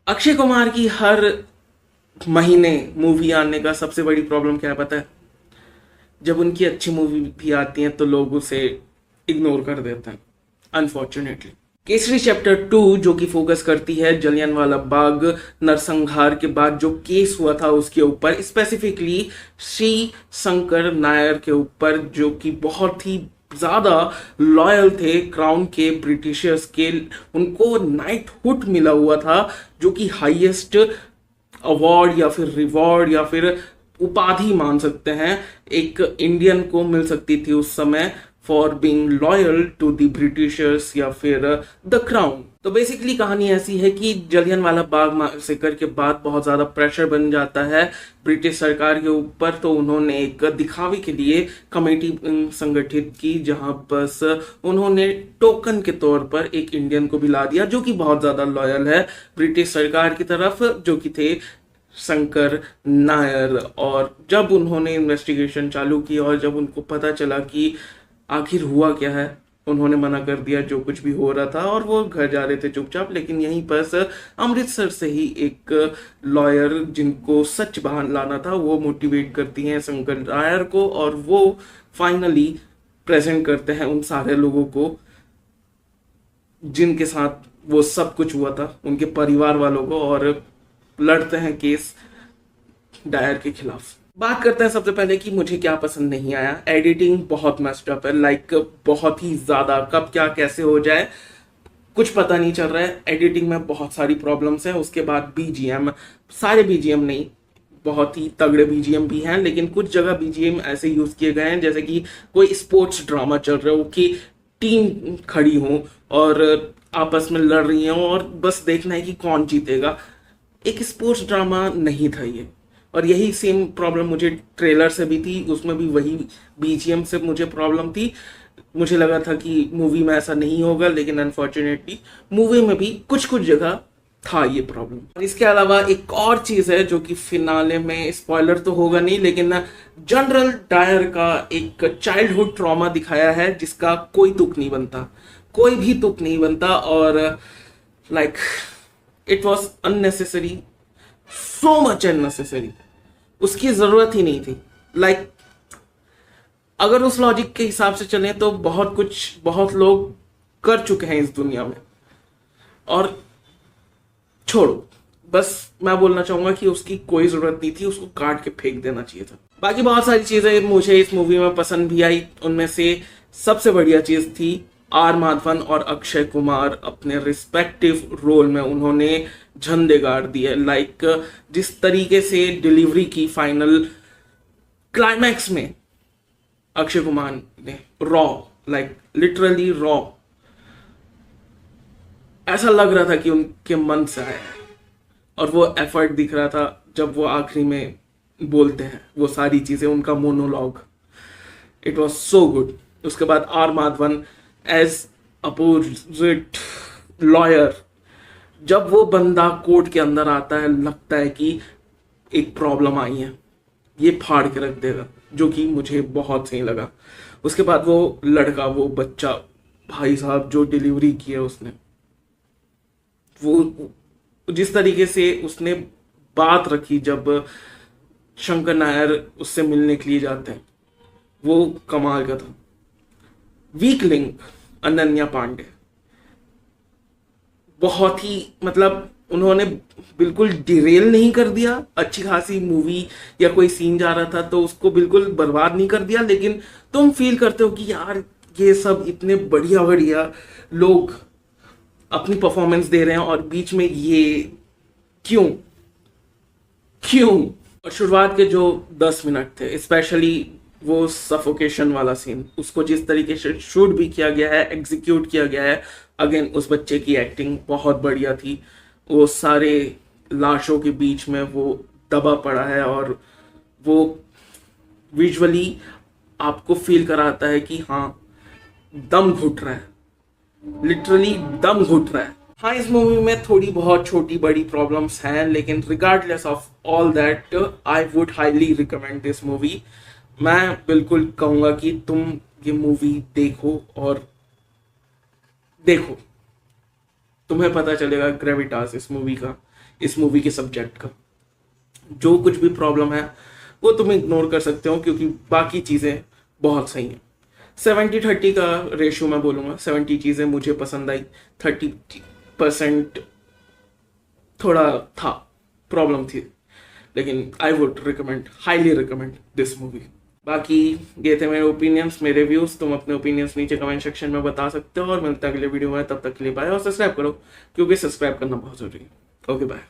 अक्षय कुमार की हर महीने मूवी आने का सबसे बड़ी प्रॉब्लम क्या है पता है? जब उनकी अच्छी मूवी भी आती है तो लोग उसे इग्नोर कर देते हैं, अनफॉर्चुनेटली। केसरी चैप्टर 2 जो कि फोकस करती है जलियांवाला बाग नरसंहार के बाद जो केस हुआ था उसके ऊपर, स्पेसिफिकली श्री शंकर नायर के ऊपर, जो कि बहुत ही ज्यादा लॉयल थे क्राउन के, ब्रिटिशर्स के। उनको नाइटहुड मिला हुआ था जो कि हाईएस्ट अवार्ड या फिर रिवॉर्ड या फिर उपाधि मान सकते हैं एक इंडियन को मिल सकती थी उस समय, for being loyal to the Britishers या फिर द क्राउन। तो बेसिकली कहानी ऐसी है कि जलियांवाला बाग मैसेकर के बाद बहुत ज्यादा प्रेशर बन जाता है ब्रिटिश सरकार के ऊपर, तो उन्होंने एक दिखावे के लिए कमेटी संगठित की जहां बस उन्होंने टोकन के तौर पर एक इंडियन को बुला दिया जो कि बहुत ज्यादा लॉयल है ब्रिटिश सरकार की तरफ, जो कि थे शंकर नायर। और जब उन्होंने इन्वेस्टिगेशन चालू की और जब उनको पता चला कि आखिर हुआ क्या है, उन्होंने मना कर दिया जो कुछ भी हो रहा था और वो घर जा रहे थे चुपचाप। लेकिन यहीं पर अमृतसर से ही एक लॉयर जिनको सच बाहर लाना था वो मोटिवेट करती हैं शंकर नायर को, और वो फाइनली प्रेजेंट करते हैं उन सारे लोगों को जिनके साथ वो सब कुछ हुआ था, उनके परिवार वालों को, और लड़ते हैं केस डायर के खिलाफ। बात करते हैं सबसे पहले कि मुझे क्या पसंद नहीं आया। एडिटिंग बहुत मेस्ड अप है, लाइक बहुत ही ज्यादा, कब क्या कैसे हो जाए कुछ पता नहीं चल रहा है। एडिटिंग में बहुत सारी प्रॉब्लम्स हैं। उसके बाद बीजीएम, सारे बीजीएम नहीं, बहुत ही तगड़े बीजीएम भी हैं, लेकिन कुछ जगह बीजीएम ऐसे यूज किए गए हैं जैसे कि कोई स्पोर्ट्स ड्रामा चल रहा हो कि टीम खड़ी हो और आपस में लड़ रही हो और बस देखना है कि कौन जीतेगा। एक स्पोर्ट्स ड्रामा नहीं था ये। और यही सेम प्रॉब्लम मुझे ट्रेलर से भी थी, उसमें भी वही बीजीएम से मुझे प्रॉब्लम थी। मुझे लगा था कि मूवी में ऐसा नहीं होगा, लेकिन अनफॉर्चुनेटली मूवी में भी कुछ कुछ जगह था ये प्रॉब्लम। और इसके अलावा एक और चीज है जो कि फिनाले में, स्पॉइलर तो होगा नहीं, लेकिन जनरल डायर का एक चाइल्डहुड ट्रॉमा दिखाया है जिसका कोई तुक नहीं बनता, कोई भी तुक नहीं बनता। और like it was unnecessary, so much unnecessary, उसकी जरूरत ही नहीं थी। लाइक अगर उस लॉजिक के हिसाब से चलें तो बहुत लोग कर चुके हैं इस दुनिया में, और छोड़ो, बस मैं बोलना चाहूंगा कि उसकी कोई जरूरत नहीं थी, उसको काट के फेंक देना चाहिए था। बाकी बहुत सारी चीजें मुझे इस मूवी में पसंद भी आई। उनमें से सबसे बढ़िया चीज थी आर माधवन और अक्षय कुमार अपने रिस्पेक्टिव रोल में उन्होंने झंडे गाड़ दिए। लाइक जिस तरीके से डिलीवरी की फाइनल क्लाइमैक्स में अक्षय कुमार ने, रॉ, लाइक लिटरली रॉ, ऐसा लग रहा था कि उनके मन से आया है। और वो एफर्ट दिख रहा था जब वो आखिरी में बोलते हैं वो सारी चीजें, उनका monologue, it was so good. उसके बाद R Madhavan as opposite lawyer, जब वो बंदा कोर्ट के अंदर आता है लगता है कि एक प्रॉब्लम आई है, ये फाड़ के रख देगा, जो कि मुझे बहुत सही लगा। उसके बाद वो लड़का, वो बच्चा, भाई साहब जो डिलीवरी की है उसने, वो जिस तरीके से उसने बात रखी जब शंकर नायर उससे मिलने के लिए जाते हैं, वो कमाल का था। वीक लिंक अनन्या पांडे, बहुत ही, मतलब उन्होंने बिल्कुल डिरेल नहीं कर दिया। अच्छी खासी मूवी या कोई सीन जा रहा था तो उसको बिल्कुल बर्बाद नहीं कर दिया, लेकिन तुम फील करते हो कि यार ये सब इतने बढ़िया बढ़िया लोग अपनी परफॉर्मेंस दे रहे हैं और बीच में ये क्यों क्यों। और शुरुआत के जो 10 मिनट थे, स्पेशली वो सफोकेशन वाला सीन, उसको जिस तरीके से शूट भी किया गया है, एग्जीक्यूट किया गया है, अगेन उस बच्चे की एक्टिंग बहुत बढ़िया थी। वो सारे लाशों के बीच में वो दबा पड़ा है और वो विजुअली आपको फील कराता है कि हाँ दम घुट रहा है, लिटरली दम घुट रहा है। हाँ, इस मूवी में थोड़ी बहुत छोटी बड़ी प्रॉब्लम्स हैं, लेकिन regardless of all that I would highly recommend this movie. मैं बिल्कुल कहूंगा कि तुम ये मूवी देखो, और देखो, तुम्हें पता चलेगा ग्रेविटास इस मूवी का। इस मूवी के सब्जेक्ट का। जो कुछ भी प्रॉब्लम है वो तुम इग्नोर कर सकते हो, क्योंकि बाकी चीज़ें बहुत सही हैं। 70-30 का रेशियो मैं बोलूँगा। 70 चीज़ें मुझे पसंद आई, 30% थोड़ा था, प्रॉब्लम थी, लेकिन I would recommend, highly recommend this movie. बाकी ये थे मेरे ओपिनियंस, मेरे व्यूज़। तुम अपने ओपिनियंस नीचे कमेंट सेक्शन में बता सकते हो, और मिलता है अगले वीडियो में। तब तक के लिए बाय, और सब्सक्राइब करो, क्योंकि सब्सक्राइब करना बहुत ज़रूरी है। Okay bye.